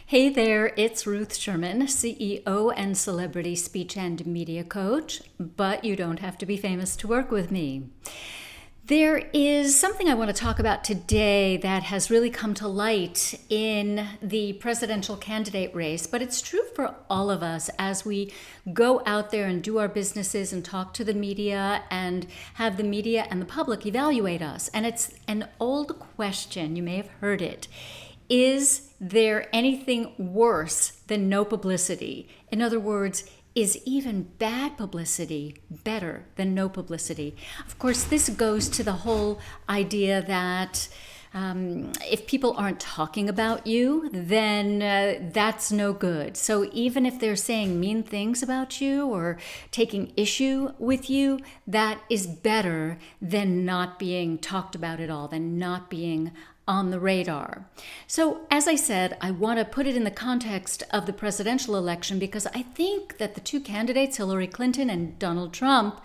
Hey there, it's Ruth Sherman, CEO and celebrity speech and media coach, but you don't have to be famous to work with me. There is something I want to talk about today that has really come to light in the presidential candidate race, but it's true for all of us as we go out there and do our businesses and talk to the media and have the media and the public evaluate us. And it's an old question, you may have heard it. Is there anything worse than no publicity? In other words, is even bad publicity better than no publicity? Of course, this goes to the whole idea that if people aren't talking about you, then that's no good. So even if they're saying mean things about you or taking issue with you, that is better than not being talked about at all, than not being on the radar. So as I said, I want to put it in the context of the presidential election because I think that the two candidates, Hillary Clinton and Donald Trump,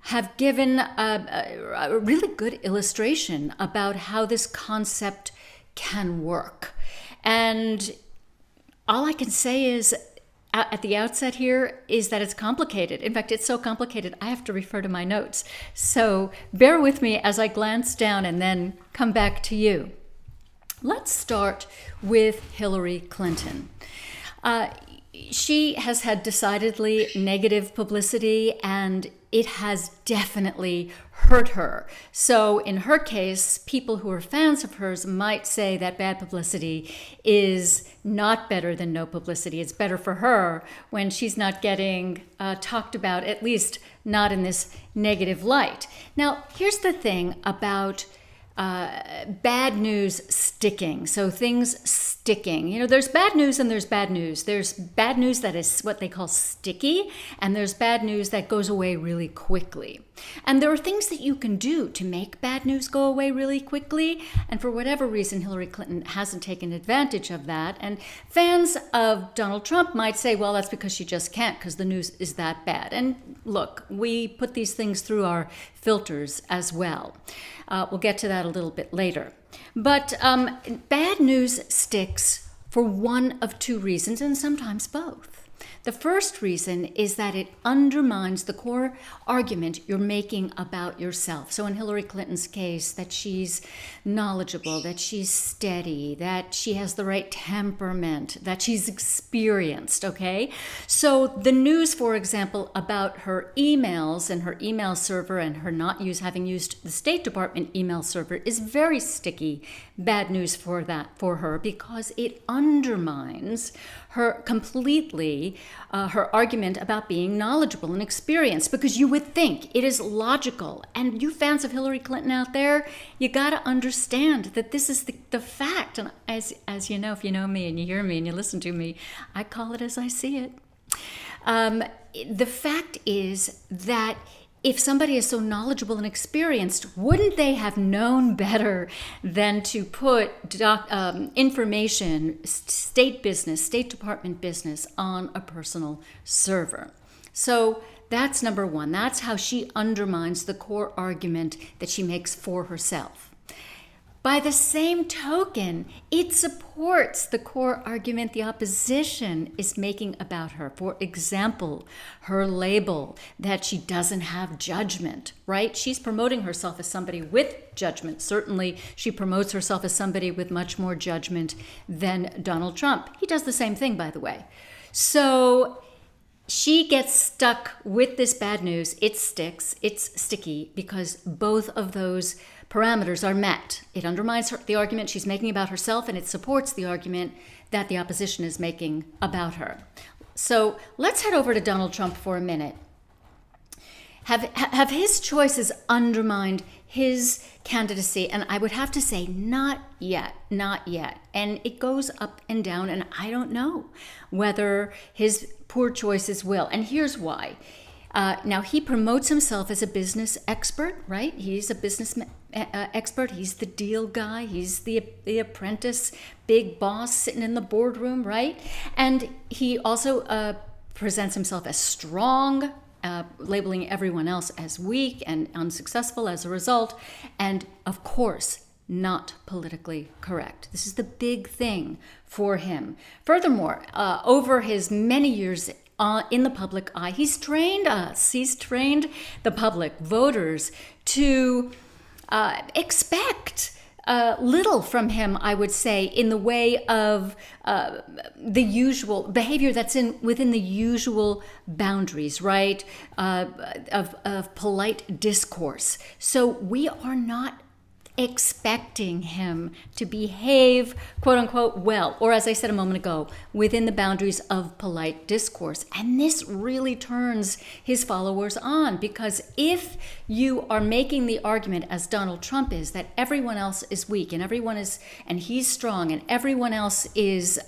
have given a really good illustration about how this concept can work. And all I can say is, at the outset here, is that it's complicated. In fact, it's so complicated, I have to refer to my notes. So bear with me as I glance down and then come back to you. Let's start with Hillary Clinton. She has had decidedly negative publicity, and it has definitely hurt her. So in her case, people who are fans of hers might say that bad publicity is not better than no publicity. It's better for her when she's not getting talked about, at least not in this negative light. Now, here's the thing about bad news sticking. So things sticking. You know, there's bad news and there's bad news. There's bad news that is what they call sticky, and there's bad news that goes away really quickly. And there are things that you can do to make bad news go away really quickly. And for whatever reason, Hillary Clinton hasn't taken advantage of that. And fans of Donald Trump might say, well, that's because she just can't because the news is that bad. And look, we put these things through our filters as well. We'll get to that a little bit later. But bad news sticks for one of two reasons, and sometimes both. The first reason is that it undermines the core argument you're making about yourself. So in Hillary Clinton's case, that she's knowledgeable, that she's steady, that she has the right temperament, that she's experienced, okay? So the news, for example, about her emails and her email server and her not having used the State Department email server is very sticky bad news for her because it undermines her completely, her argument about being knowledgeable and experienced, because you would think it is logical. And you fans of Hillary Clinton out there, you got to understand that this is the fact. And as you know, if you know me and you hear me and you listen to me, I call it as I see it. The fact is that if somebody is so knowledgeable and experienced, wouldn't they have known better than to put information, state business, State Department business on a personal server? So that's number one. That's how she undermines the core argument that she makes for herself. By the same token, it supports the core argument the opposition is making about her. For example, her label that she doesn't have judgment, right? She's promoting herself as somebody with judgment. Certainly, she promotes herself as somebody with much more judgment than Donald Trump. He does the same thing, by the way. So she gets stuck with this bad news. It sticks. It's sticky because both of those parameters are met. It undermines the argument she's making about herself, and it supports the argument that the opposition is making about her. So let's head over to Donald Trump for a minute. Have his choices undermined his candidacy? And I would have to say, not yet. And it goes up and down, and I don't know whether his poor choices will. And here's why. Now, he promotes himself as a business expert, right? He's a business expert. He's the deal guy. He's the apprentice, big boss sitting in the boardroom, right? And he also presents himself as strong, labeling everyone else as weak and unsuccessful as a result. And of course, not politically correct. This is the big thing for him. Furthermore, over his many years in the public eye, he's trained us. He's trained the public, voters, to expect little from him, I would say, in the way of the usual behavior that's within the usual boundaries, right, of polite discourse. So we are not expecting him to behave, quote unquote, well, or as I said a moment ago, within the boundaries of polite discourse. And this really turns his followers on, because if you are making the argument, as Donald Trump is, that everyone else is weak and he's strong and everyone else is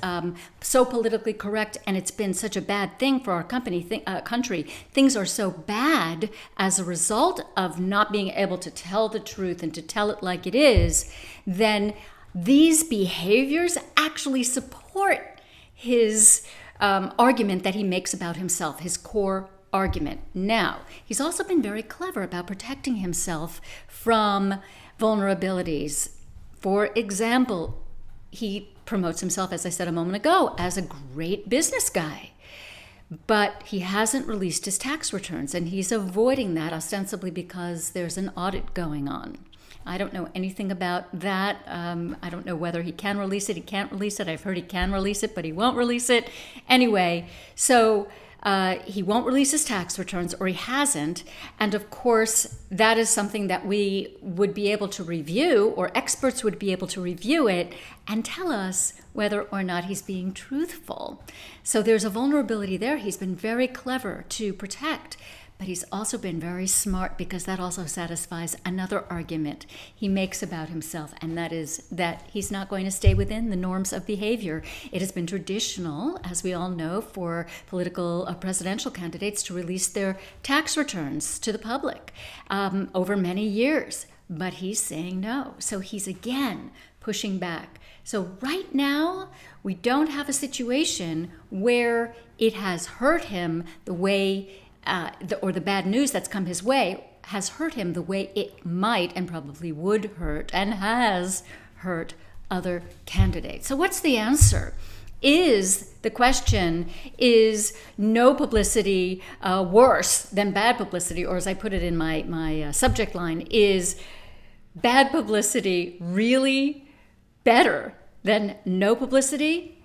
so politically correct, and it's been such a bad thing for our country, things are so bad as a result of not being able to tell the truth and to tell it like it is, then these behaviors actually support his argument that he makes about himself, his core argument. Now, he's also been very clever about protecting himself from vulnerabilities. For example, he promotes himself, as I said a moment ago, as a great business guy. But he hasn't released his tax returns, and he's avoiding that ostensibly because there's an audit going on. I don't know anything about that. I don't know whether he can release it, he can't release it. I've heard he can release it, but he won't release it. Anyway, so he won't release his tax returns, or he hasn't. And of course, that is something that we would be able to review, or experts would be able to review it and tell us whether or not he's being truthful. So there's a vulnerability there he's been very clever to protect. But he's also been very smart, because that also satisfies another argument he makes about himself, and that is that he's not going to stay within the norms of behavior. It has been traditional, as we all know, for political presidential candidates to release their tax returns to the public over many years. But he's saying no. So he's again pushing back. So right now, we don't have a situation where it has hurt him the way or the bad news that's come his way has hurt him the way it might and probably would hurt and has hurt other candidates. So what's the answer? The question is no publicity worse than bad publicity? Or as I put it in my subject line, is bad publicity really better than no publicity?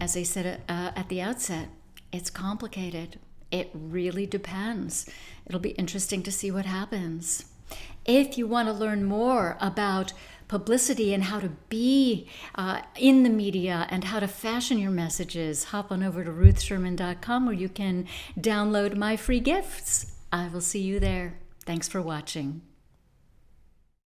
As I said at the outset, it's complicated. It really depends. It'll be interesting to see what happens. If you want to learn more about publicity and how to be in the media and how to fashion your messages, hop on over to ruthsherman.com, where you can download my free gifts. I will see you there. Thanks for watching.